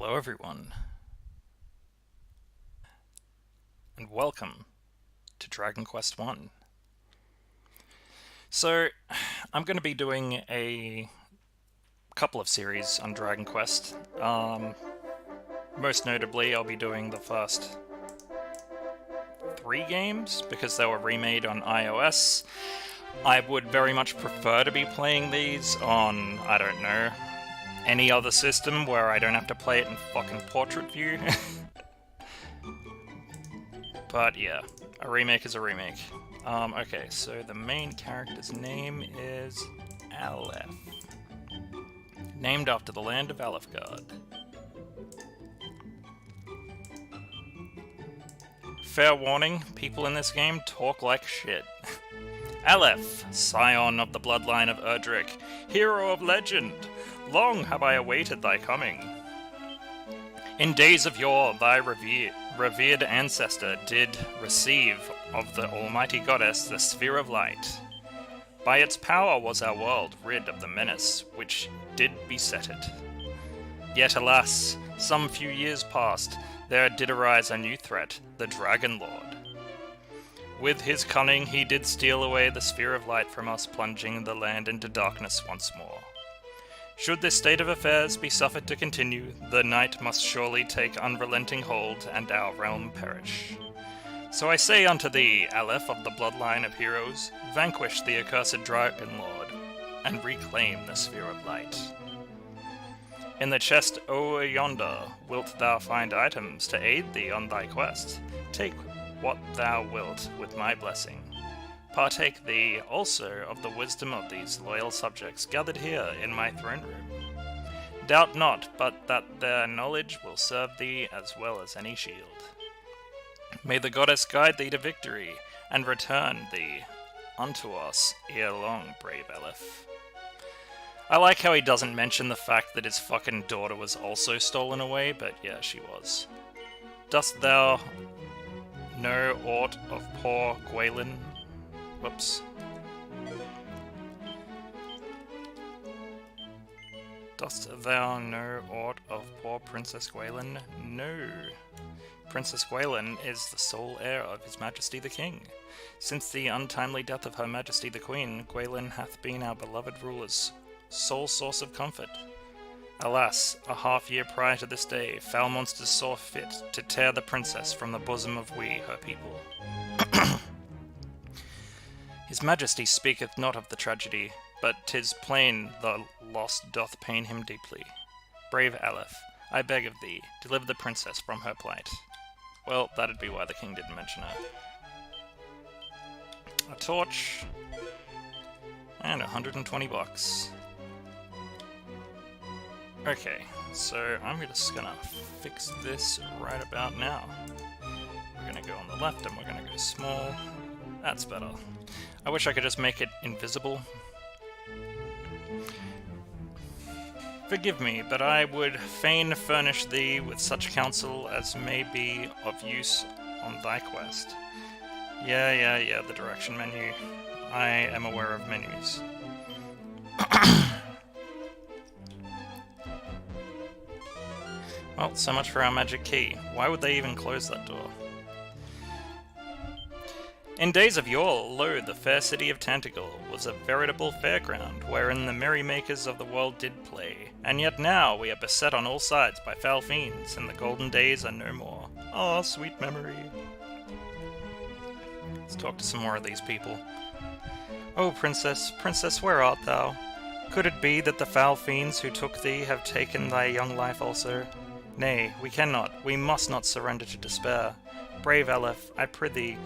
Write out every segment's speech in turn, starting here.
Hello everyone, and welcome to Dragon Quest I. So, I'm going to be doing a couple of series on Dragon Quest. Most notably, I'll be doing the first 3 games, because they were remade on iOS. I would very much prefer to be playing these on, I don't know, any other system where I don't have to play it in fucking portrait view. But yeah, a remake is a remake. Okay, so the main character's name is Alef. Named after the land of Alefgard. Fair warning, people in this game talk like shit. Alef, scion of the bloodline of Erdrick, hero of legend, long have I awaited thy coming. In days of yore, thy revered ancestor did receive of the almighty goddess the sphere of light. By its power was our world rid of the menace which did beset it. Yet alas, some few years past, there did arise a new threat, the Dragonlord. With his cunning he did steal away the sphere of light from us, plunging the land into darkness once more. Should this state of affairs be suffered to continue, the night must surely take unrelenting hold, and our realm perish. So I say unto thee, Alef of the bloodline of heroes, vanquish the accursed Dragonlord, and reclaim the sphere of light. In the chest over yonder wilt thou find items to aid thee on thy quest. Take what thou wilt with my blessing. Partake thee also of the wisdom of these loyal subjects gathered here in my throne room. Doubt not but that their knowledge will serve thee as well as any shield. May the goddess guide thee to victory, and return thee unto us ere long, brave Alef. I like how he doesn't mention the fact that his fucking daughter was also stolen away, but yeah, she was. Dost thou know aught of poor Gwalin? Whoops. Dost thou know aught of poor Princess Gwalin? No. Princess Gwalin is the sole heir of His Majesty the King. Since the untimely death of Her Majesty the Queen, Gwalin hath been our beloved ruler's sole source of comfort. Alas, a half-year prior to this day, foul monsters saw fit to tear the princess from the bosom of we, her people. His Majesty speaketh not of the tragedy, but 'tis plain the loss doth pain him deeply. Brave Alef, I beg of thee, deliver the princess from her plight. Well, that'd be why the king didn't mention her. A torch, and 120 bucks. Okay, so I'm just gonna fix this right about now. We're gonna go on the left and we're gonna go small. That's better. I wish I could just make it invisible. Forgive me, but I would fain furnish thee with such counsel as may be of use on thy quest. Yeah, the direction menu. I am aware of menus. Well, so much for our magic key. Why would they even close that door? In days of yore, lo, the fair city of Tantegel was a veritable fairground, wherein the merrymakers of the world did play. And yet now we are beset on all sides by foul fiends, and the golden days are no more. Ah, sweet memory. Let's talk to some more of these people. Oh, princess, princess, where art thou? Could it be that the foul fiends who took thee have taken thy young life also? Nay, we cannot, we must not surrender to despair. Brave Alef, I prithee,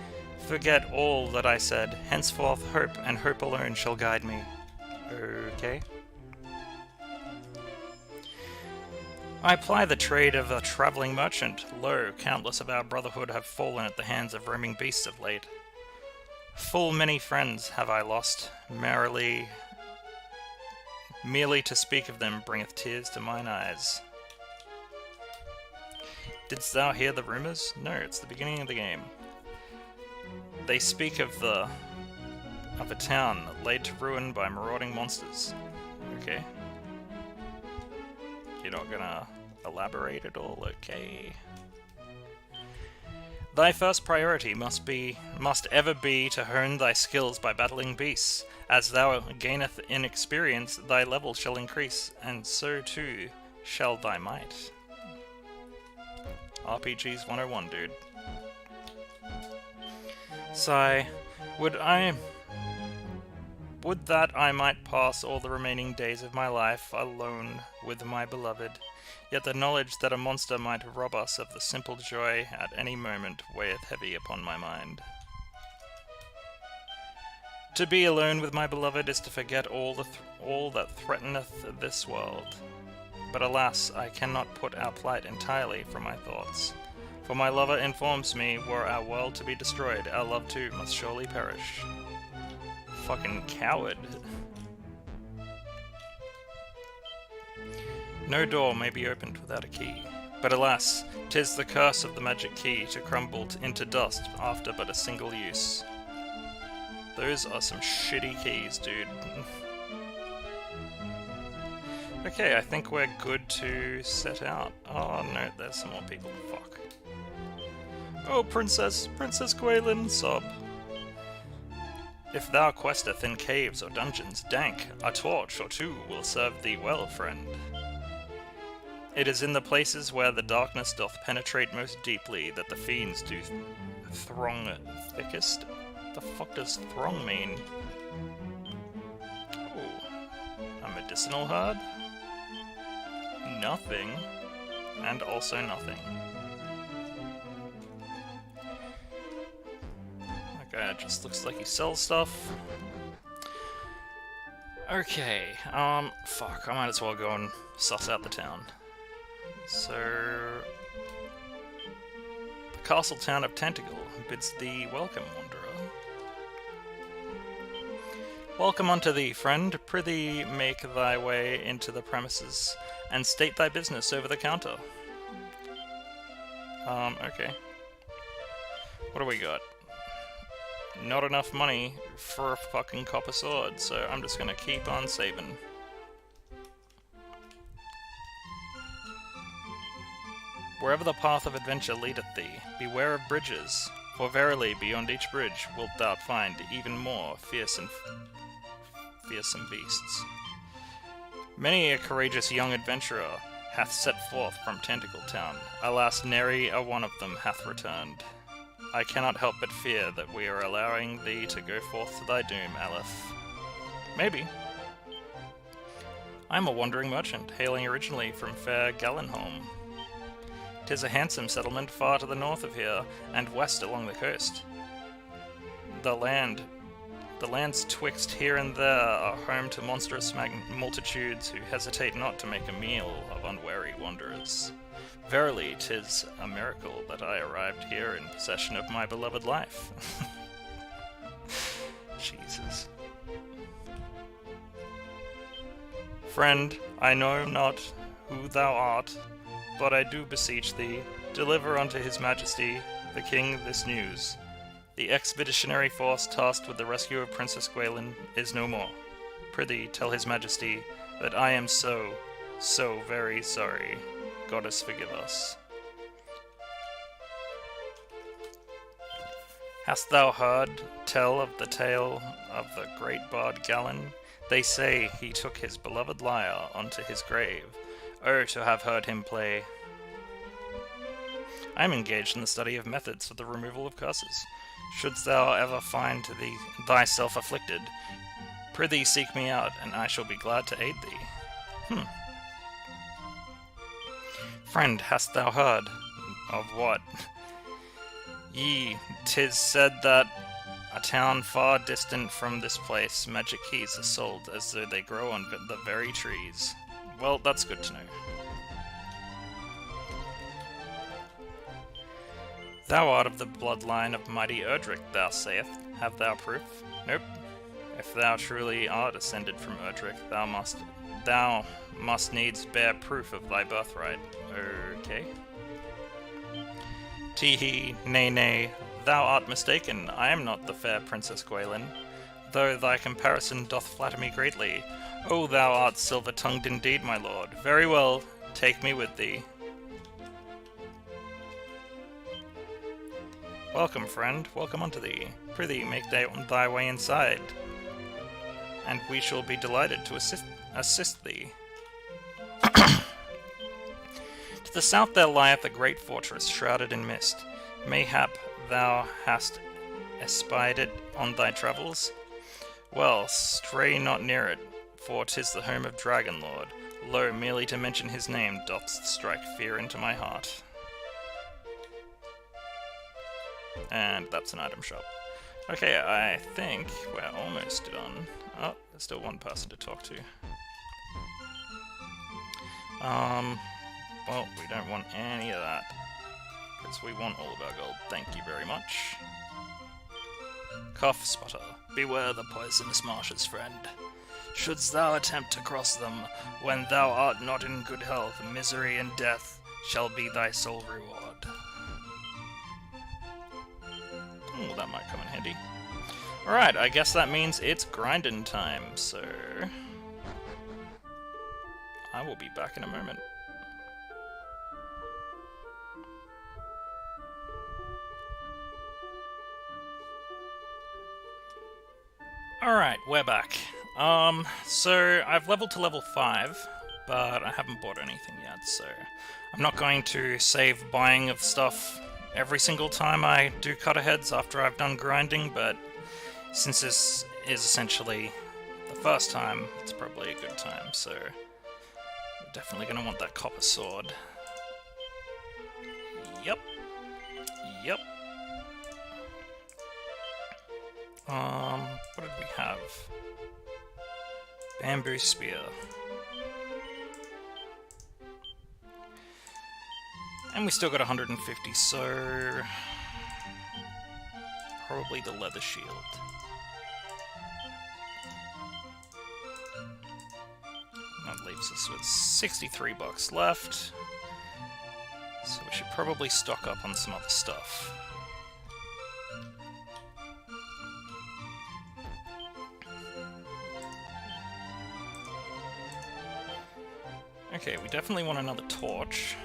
forget all that I said. Henceforth hope, and hope alone, shall guide me. Okay. I ply the trade of a travelling merchant. Lo, countless of our brotherhood have fallen at the hands of roaming beasts of late. Full many friends have I lost, merely to speak of them bringeth tears to mine eyes. Didst thou hear the rumours? No, it's the beginning of the game. They speak of a town laid to ruin by marauding monsters. Okay. You're not gonna elaborate at all, okay. Thy first priority must ever be to hone thy skills by battling beasts. As thou gaineth in experience, thy level shall increase, and so too shall thy might. RPGs 101, dude. Sigh, would that I might pass all the remaining days of my life alone with my beloved. Yet the knowledge that a monster might rob us of the simple joy at any moment weigheth heavy upon my mind. To be alone with my beloved is to forget all that threateneth this world. But alas, I cannot put our plight entirely from my thoughts. For my lover informs me, were our world to be destroyed, our love too must surely perish. Fucking coward. No door may be opened without a key. But alas, 'tis the curse of the magic key to crumble into dust after but a single use. Those are some shitty keys, dude. Okay, I think we're good to set out. Oh no, there's some more people. Fuck. Oh, Princess Gwaelin, sob. If thou questeth in caves or dungeons dank, a torch or two will serve thee well, friend. It is in the places where the darkness doth penetrate most deeply that the fiends do throng thickest. The fuck does throng mean? Oh, a medicinal herb? Nothing. And also nothing. That guy just looks like he sells stuff. Okay, fuck, I might as well go and suss out the town. So, the castle town of Tentacle bids thee welcome, wanderer. Welcome unto thee, friend. Prithee make thy way into the premises, and state thy business over the counter. Okay. What do we got? Not enough money for a fucking copper sword, so I'm just gonna keep on saving. Wherever the path of adventure leadeth thee, beware of bridges, for verily beyond each bridge wilt thou find even more fearsome beasts. Many a courageous young adventurer hath set forth from Tentacle Town. Alas, nary a one of them hath returned. I cannot help but fear that we are allowing thee to go forth to thy doom, Alef. Maybe. I am a wandering merchant, hailing originally from fair Galenholm. 'Tis a handsome settlement far to the north of here, and west along the coast. The lands twixt here and there are home to monstrous multitudes who hesitate not to make a meal of unwary wanderers. Verily, 'tis a miracle that I arrived here in possession of my beloved life. Jesus. Friend, I know not who thou art, but I do beseech thee, deliver unto his majesty, the king, this news. The expeditionary force tasked with the rescue of Princess Gwaelin is no more. Prithee, tell his majesty that I am so very sorry. Goddess forgive us. Hast thou heard tell of the tale of the great bard Galen? They say he took his beloved lyre unto his grave. Oh, to have heard him play. I am engaged in the study of methods for the removal of curses. Shouldst thou ever find thyself afflicted, prithee seek me out, and I shall be glad to aid thee. Friend, hast thou heard? Of what? Yea, 'tis said that a town far distant from this place, magic keys are sold as though they grow on the very trees. Well, that's good to know. Thou art of the bloodline of mighty Erdrick, thou sayest. Have thou proof? Nope. If thou truly art descended from Erdrick, thou must needs bear proof of thy birthright. Okay. Tee-hee, nay, thou art mistaken. I am not the fair Princess Gwaelin, though thy comparison doth flatter me greatly. Oh, thou art silver-tongued indeed, my lord. Very well, take me with thee. Welcome, friend. Welcome unto thee. Prithee, make thy way inside, and we shall be delighted to assist thee. To the south there lieth a great fortress, shrouded in mist. Mayhap thou hast espied it on thy travels? Well, stray not near it, for 'tis the home of Dragonlord. Lo, merely to mention his name doth strike fear into my heart. And that's an item shop. Okay, I think we're almost done. Oh, there's still one person to talk to. Well, we don't want any of that, because we want all of our gold. Thank you very much. Cough spotter. Beware the poisonous marshes, friend. Shouldst thou attempt to cross them, when thou art not in good health, misery and death shall be thy sole reward. Oh, that might come in handy. Alright, I guess that means it's grinding time, so I will be back in a moment. Alright, we're back. So I've leveled to level 5, but I haven't bought anything yet, so I'm not going to save buying of stuff every single time I do cut-aheads after I've done grinding, but since this is essentially the first time, it's probably a good time, so we're definitely going to want that copper sword. Yep. Yep. What did we have? Bamboo spear. And we still got 150, so probably the leather shield. That leaves us with 63 bucks left, so we should probably stock up on some other stuff. Okay, we definitely want another torch.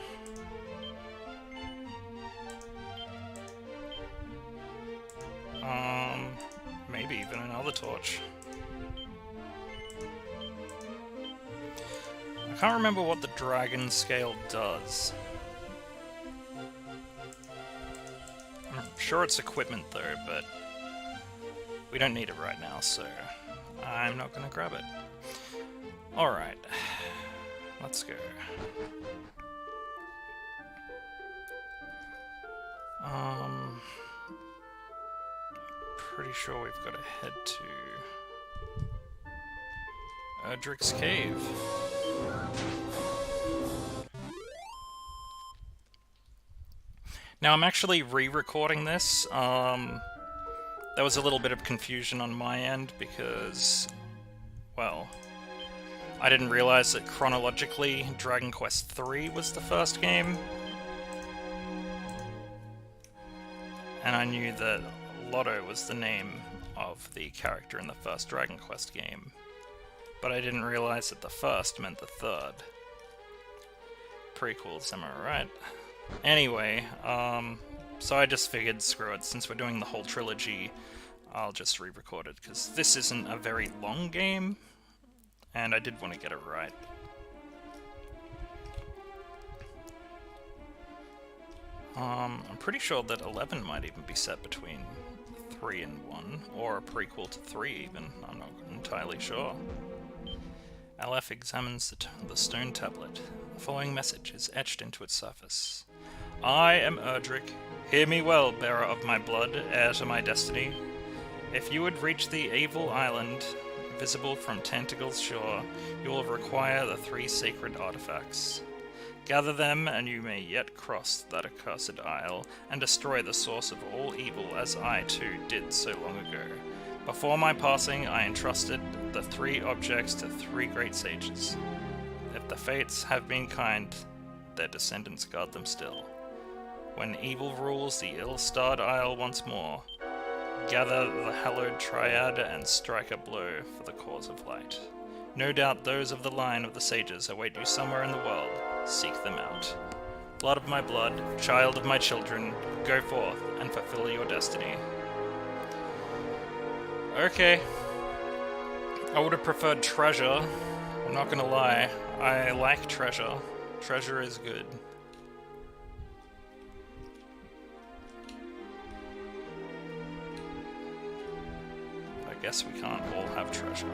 Maybe even another torch. I can't remember what the dragon scale does. I'm sure it's equipment though, but we don't need it right now, so I'm not gonna grab it. Alright. Let's go. Pretty sure we've got to head to Erdrick's Cave. Now I'm actually re-recording this. There was a little bit of confusion on my end because, well, I didn't realize that chronologically Dragon Quest III was the first game. And I knew that Lotto was the name of the character in the first Dragon Quest game. But I didn't realize that the first meant the third. Prequels, am I right? Anyway, so I just figured, screw it, since we're doing the whole trilogy, I'll just re-record it, because this isn't a very long game, and I did want to get it right. I'm pretty sure that 11 might even be set between 3 and 1, or a prequel to 3 even, I'm not entirely sure. Alef examines the stone tablet. The following message is etched into its surface. I am Erdrick. Hear me well, bearer of my blood, heir to my destiny. If you would reach the Evil Island, visible from Tentacle's shore, you will require the 3 sacred artifacts. Gather them, and you may yet cross that accursed isle, and destroy the source of all evil, as I, too, did so long ago. Before my passing, I entrusted the 3 objects to 3 great sages. If the fates have been kind, their descendants guard them still. When evil rules the ill-starred isle once more, gather the hallowed triad and strike a blow for the cause of light. No doubt those of the line of the sages await you somewhere in the world. Seek them out. blood of my blood, child of my children, go forth and fulfill your destiny. Okay. I would have preferred treasure. I'm not gonna lie. I like treasure. Treasure is good. I guess we can't all have treasure.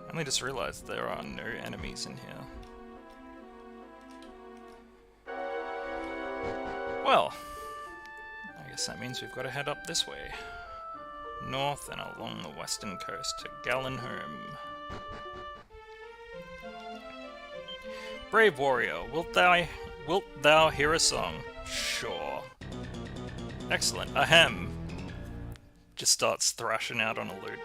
I only just realized there are no enemies in here. Well, I guess that means we've got to head up this way. North and along the western coast to Galenholm. Brave warrior, wilt thou hear a song? Sure. Excellent. Ahem. Just starts thrashing out on a lute.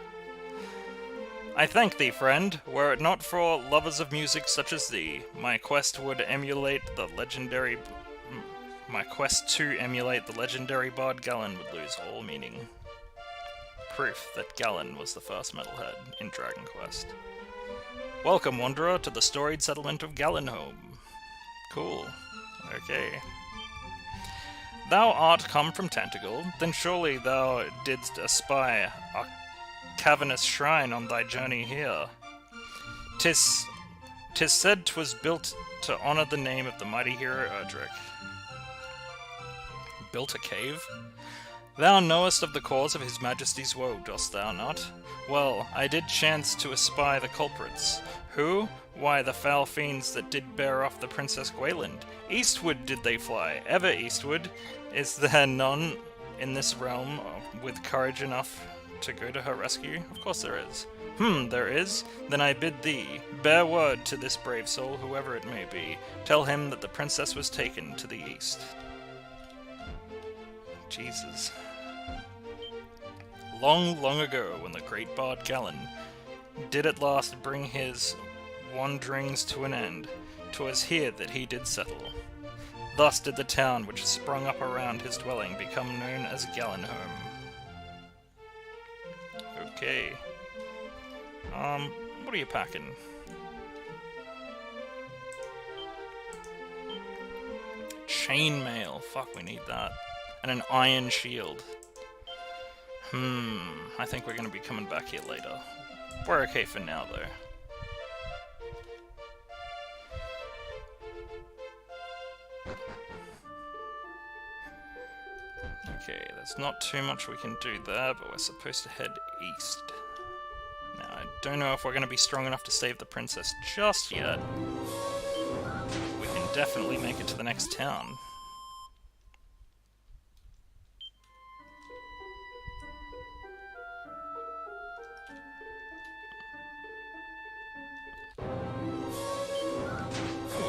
I thank thee, friend. Were it not for lovers of music such as thee, my quest to emulate the legendary bard Galen would lose all meaning. Proof that Galen was the first metalhead in Dragon Quest. Welcome, wanderer, to the storied settlement of Galenholm. Cool. Okay. Thou art come from Tentacle, then surely thou didst espy a cavernous shrine on thy journey here. 'Tis said 'twas built to honor the name of the mighty hero Erdrick. Built a cave? Thou knowest of the cause of his majesty's woe, dost thou not? Well, I did chance to espy the culprits. Who? Why, the foul fiends that did bear off the Princess Gwaelin. Eastward did they fly, ever eastward. Is there none in this realm with courage enough to go to her rescue? Of course there is. There is? Then I bid thee, bear word to this brave soul, whoever it may be. Tell him that the princess was taken to the east. Jesus. Long, long ago, when the great bard Galen did at last bring his wanderings to an end, 'twas here that he did settle. Thus did the town which sprung up around his dwelling become known as Galenholm. Okay. What are you packing? Chainmail. Fuck, we need that. And an iron shield. I think we're gonna be coming back here later. We're okay for now, though. Okay, there's not too much we can do there, but we're supposed to head east. Now, I don't know if we're going to be strong enough to save the princess just yet. We can definitely make it to the next town. Ooh,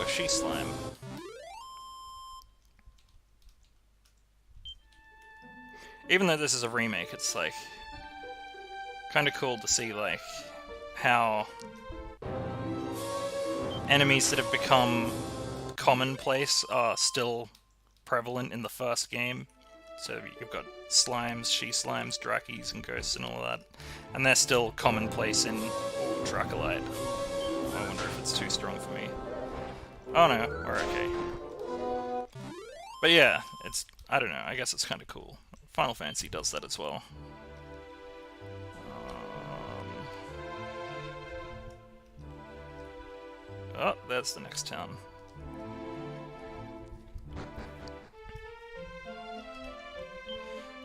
a she-slime. Even though this is a remake, it's like kind of cool to see like how enemies that have become commonplace are still prevalent in the first game. So you've got slimes, she-slimes, drakis, and ghosts and all that, and they're still commonplace in Dracolite. I wonder if it's too strong for me. Oh no, we're okay. But yeah, it's, I don't know, I guess it's kind of cool. Final Fantasy does that as well. Oh, that's the next town.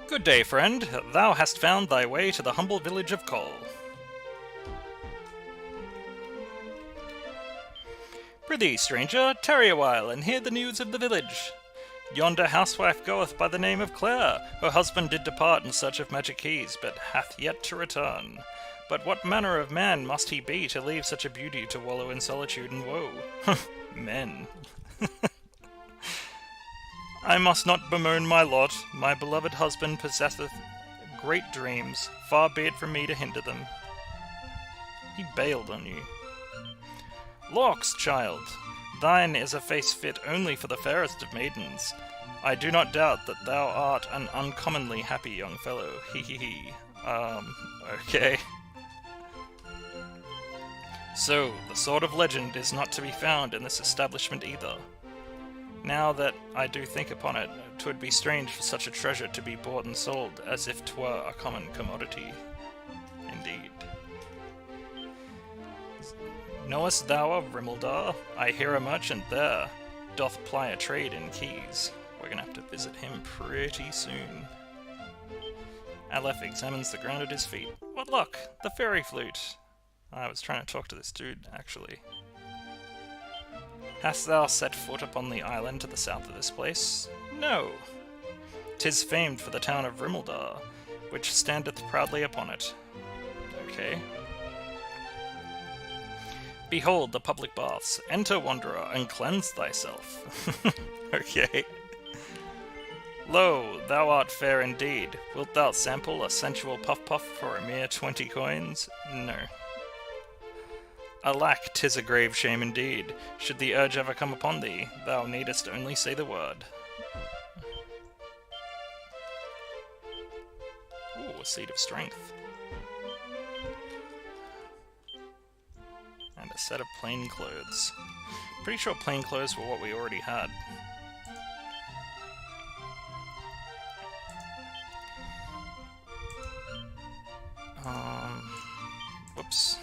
Good day, friend. Thou hast found thy way to the humble village of Kol. Prithee, stranger, tarry a while and hear the news of the village. Yonder housewife goeth by the name of Claire. Her husband did depart in search of magic keys, but hath yet to return. But what manner of man must he be to leave such a beauty to wallow in solitude and woe? Men. I must not bemoan my lot. My beloved husband possesseth great dreams. Far be it from me to hinder them. He bailed on you. Lawks, child, thine is a face fit only for the fairest of maidens. I do not doubt that thou art an uncommonly happy young fellow. Hee hee hee. Okay. So, the Sword of Legend is not to be found in this establishment either. Now that I do think upon it, 'twould be strange for such a treasure to be bought and sold as if 'twere a common commodity. Indeed. Knowest thou of Rimuldar? I hear a merchant there doth ply a trade in keys. We're gonna have to visit him pretty soon. Alef examines the ground at his feet. What luck! The Fairy Flute! I was trying to talk to this dude, actually. Hast thou set foot upon the island to the south of this place? No! 'Tis famed for the town of Rimuldar, which standeth proudly upon it. Okay. Behold the public baths. Enter, wanderer, and cleanse thyself. Okay. Lo, thou art fair indeed. Wilt thou sample a sensual puff-puff for a mere 20 coins? No. Alack, 'tis a grave shame indeed. Should the urge ever come upon thee, thou needest only say the word. Ooh, a seed of strength. And a set of plain clothes. Pretty sure plain clothes were what we already had. Whoops.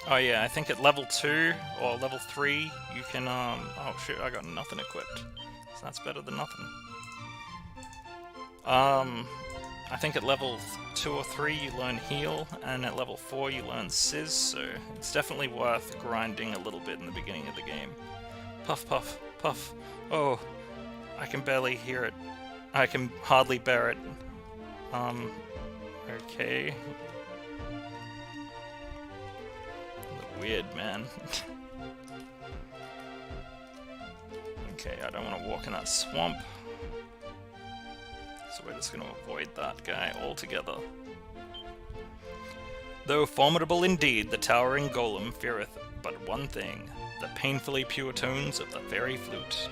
Oh yeah, I think at level 2 or level 3 you can, oh shit, I got nothing equipped. So that's better than nothing. I think at level 2 or 3 you learn heal, and at level 4 you learn sizz, so it's definitely worth grinding a little bit in the beginning of the game. Puff, puff, puff. Oh, I can barely hear it. I can hardly bear it. Okay. Weird, man. Okay, I don't want to walk in that swamp. So we're just going to avoid that guy altogether. Though formidable indeed, the towering golem feareth but one thing, the painfully pure tones of the Fairy Flute.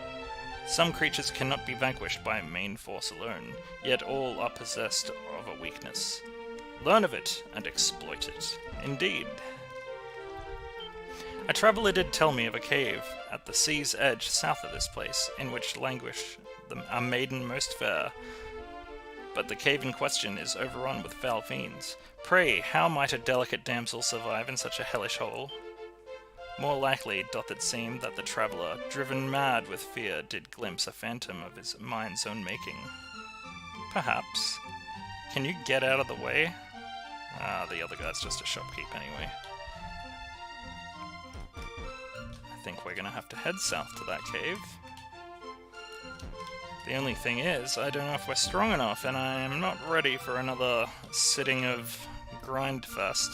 Some creatures cannot be vanquished by main force alone, yet all are possessed of a weakness. Learn of it and exploit it. Indeed. A traveller did tell me of a cave at the sea's edge south of this place, in which languish a maiden most fair. But the cave in question is overrun with foul fiends. Pray, how might a delicate damsel survive in such a hellish hole? More likely doth it seem that the traveller, driven mad with fear, did glimpse a phantom of his mind's own making. Perhaps. Can you get out of the way? Ah, the other guy's just a shopkeep anyway. I think we're gonna have to head south to that cave. The only thing is, I don't know if we're strong enough, and I am not ready for another sitting of Grindfest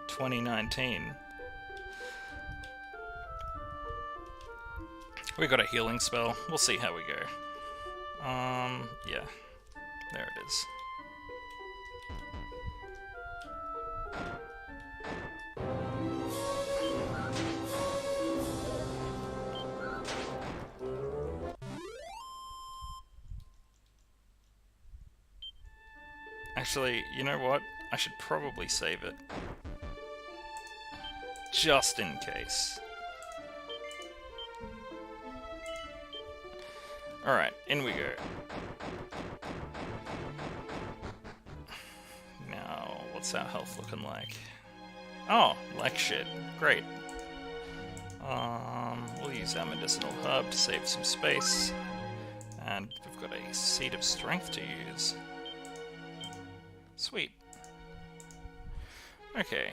2019. We got a healing spell. We'll see how we go. Yeah. There it is. Actually, you know what? I should probably save it. Just in case. Alright, in we go. Now, what's our health looking like? Oh, like shit. Great. We'll use our medicinal herb to save some space. And we've got a seed of strength to use. Sweet. Okay.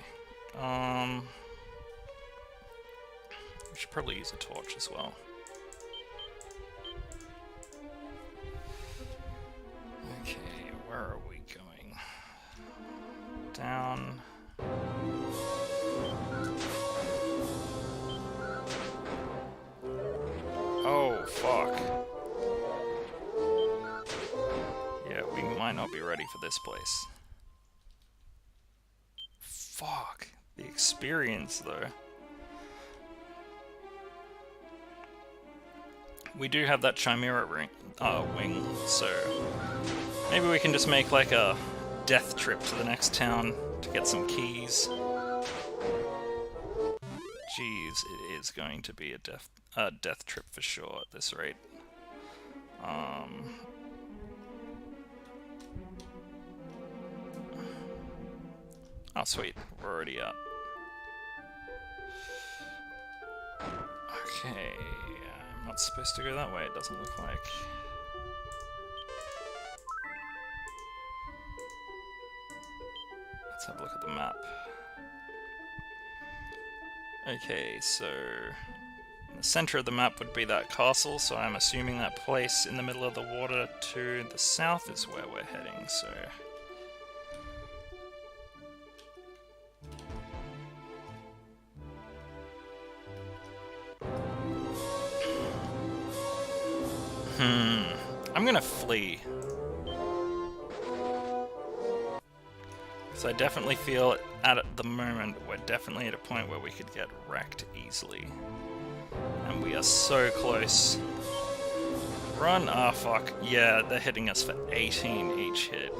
We should probably use a torch as well. Okay, where are we going? Down. Oh, fuck. Yeah, we might not be ready for this place. Fuck. The experience, though. We do have that Chimera wing, so maybe we can just make like a death trip to the next town to get some keys. Jeez, it is going to be a death trip for sure at this rate. Oh, sweet. We're already up. Okay. I'm not supposed to go that way, it doesn't look like. Let's have a look at the map. Okay, so in the center of the map would be that castle, so I'm assuming that place in the middle of the water to the south is where we're heading, so... I'm gonna flee. So I definitely feel at the moment we're definitely at a point where we could get wrecked easily. And we are so close. Run! Ah, fuck. Yeah, they're hitting us for 18 each hit.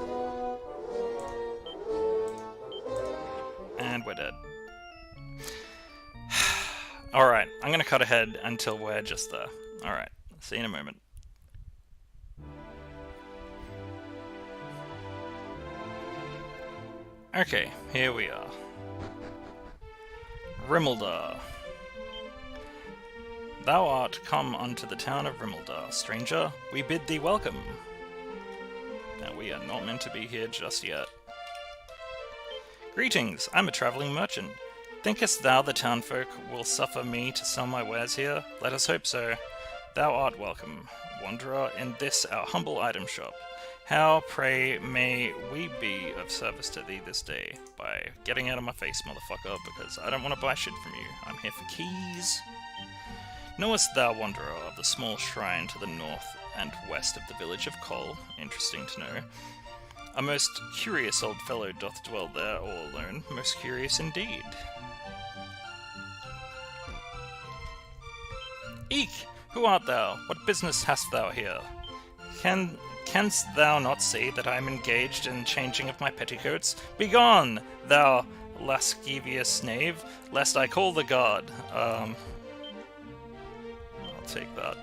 And we're dead. Alright, I'm gonna cut ahead until we're just there. Alright, see you in a moment. Okay, here we are. Rimuldar. Thou art come unto the town of Rimuldar, stranger. We bid thee welcome. Now we are not meant to be here just yet. Greetings, I'm a travelling merchant. Thinkest thou the townfolk will suffer me to sell my wares here? Let us hope so. Thou art welcome, wanderer, in this our humble item shop. How, pray, may we be of service to thee this day? By getting out of my face, motherfucker, because I don't want to buy shit from you. I'm here for keys. Knowest thou, wanderer, of the small shrine to the north and west of the village of Kol? Interesting to know. A most curious old fellow doth dwell there all alone. Most curious indeed. Eek! Who art thou? What business hast thou here? Canst thou not see that I am engaged in changing of my petticoats? Begone, thou lascivious knave, lest I call the guard. I'll take that.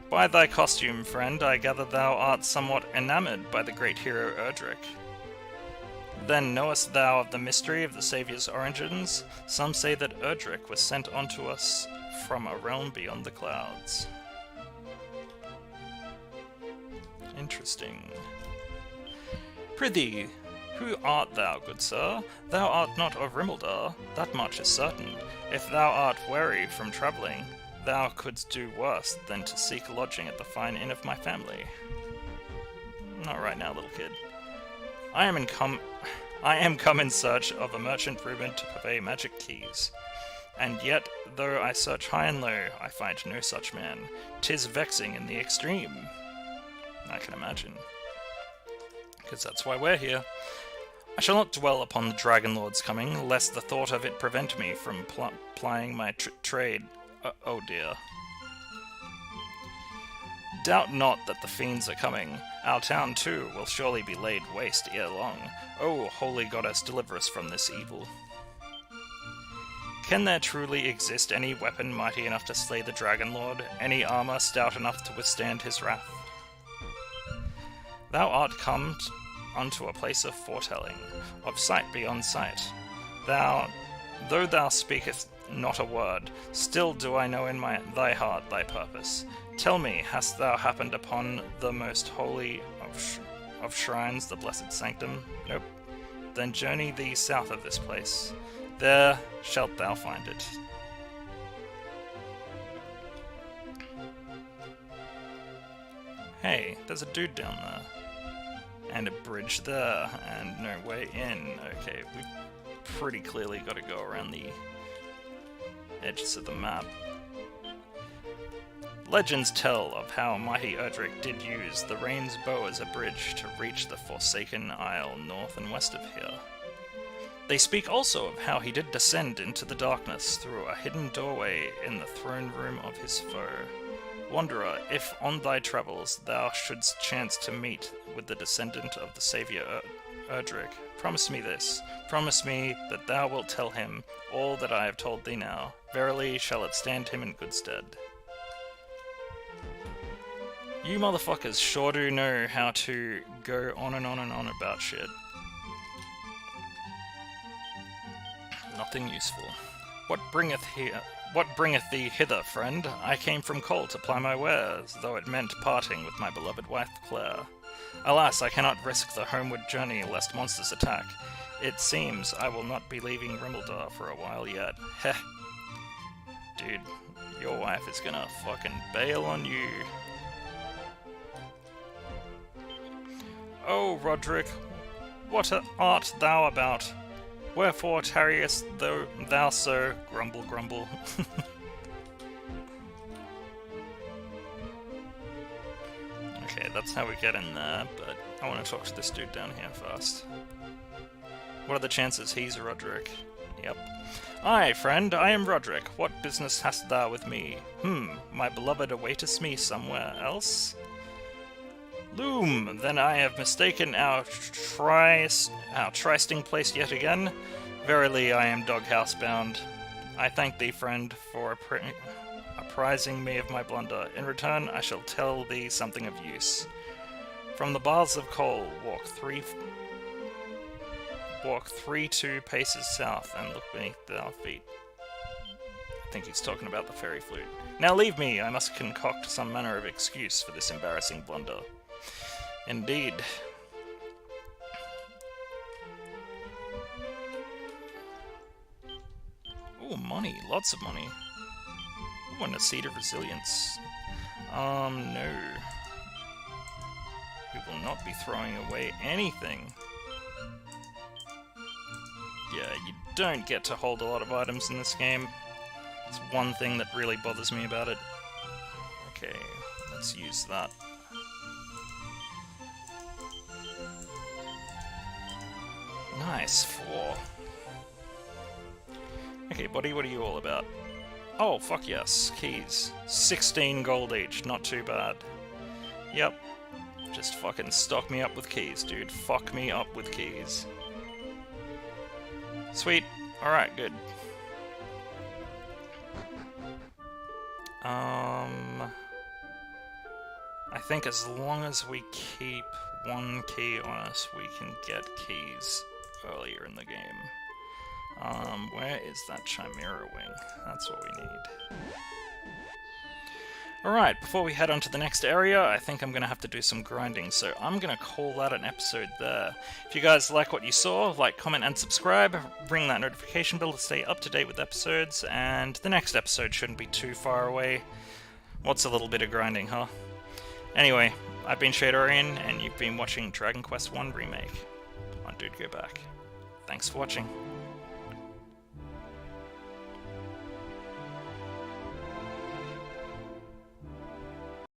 By thy costume, friend, I gather thou art somewhat enamoured by the great hero Erdrick. Then knowest thou of the mystery of the Saviour's origins? Some say that Erdrick was sent unto us from a realm beyond the clouds. Interesting. Prithee, who art thou, good sir? Thou art not of Rimuldar, that much is certain. If thou art weary from travelling, thou couldst do worse than to seek lodging at the fine inn of my family. Not right now, little kid. I am come in search of a merchant Reuben to purvey magic keys. And yet, though I search high and low, I find no such man. 'Tis vexing in the extreme. I can imagine. Because that's why we're here. I shall not dwell upon the Dragonlord's coming, lest the thought of it prevent me from plying my trade. Oh dear. Doubt not that the fiends are coming. Our town, too, will surely be laid waste ere long. Oh, holy goddess, deliver us from this evil. Can there truly exist any weapon mighty enough to slay the Dragonlord? Any armor stout enough to withstand his wrath? Thou art come unto a place of foretelling, of sight beyond sight. Though thou speakest not a word, still do I know in thy heart thy purpose. Tell me, hast thou happened upon the most holy of shrines, the blessed sanctum? Nope. Then journey thee south of this place. There shalt thou find it. Hey, there's a dude down there. And a bridge there, and no way in. Okay, we pretty clearly got to go around the edges of the map. Legends tell of how mighty Erdrick did use the rain's bow as a bridge to reach the Forsaken Isle north and west of here. They speak also of how he did descend into the darkness through a hidden doorway in the throne room of his foe. Wanderer, if on thy travels thou shouldst chance to meet with the descendant of the Saviour Erdrick, promise me this. Promise me that thou wilt tell him all that I have told thee now. Verily shall it stand him in good stead. You motherfuckers sure do know how to go on and on and on about shit. Nothing useful. What bringeth thee hither, friend? I came from Cole to ply my wares, though it meant parting with my beloved wife Claire. Alas, I cannot risk the homeward journey lest monsters attack. It seems I will not be leaving Rimuldar for a while yet. Heh. Dude, your wife is gonna fucking bail on you. Oh, Roderick, what art thou about? Wherefore tarriest thou so? Grumble, grumble. Okay, that's how we get in there, but I want to talk to this dude down here first. What are the chances he's Roderick? Yep. Aye, friend, I am Roderick. What business hast thou with me? My beloved awaiteth me somewhere else? Loom, then I have mistaken our trysting place yet again. Verily I am doghouse bound. I thank thee, friend, for apprising me of my blunder. In return, I shall tell thee something of use. From the baths of Cole, walk 2 paces south and look beneath thy feet. I think he's talking about the Fairy Flute. Now leave me, I must concoct some manner of excuse for this embarrassing blunder. Indeed. Ooh, money. Lots of money. Ooh, and a seed of resilience. No. We will not be throwing away anything. Yeah, you don't get to hold a lot of items in this game. It's one thing that really bothers me about it. Okay, let's use that. Nice, 4. Okay, buddy, what are you all about? Oh, fuck yes, keys. 16 gold each, not too bad. Yep. Just fucking stock me up with keys, dude. Fuck me up with keys. Sweet. Alright, good. I think as long as we keep 1 key on us, we can get keys earlier in the game. Where is that Chimera Wing? That's what we need. Alright, before we head on to the next area, I think I'm going to have to do some grinding, so I'm going to call that an episode there. If you guys like what you saw, like, comment, and subscribe. Ring that notification bell to stay up to date with episodes, and the next episode shouldn't be too far away. What's a little bit of grinding, huh? Anyway, I've been Shadorian, and you've been watching Dragon Quest I Remake on DudeGoBack. Thanks for watching.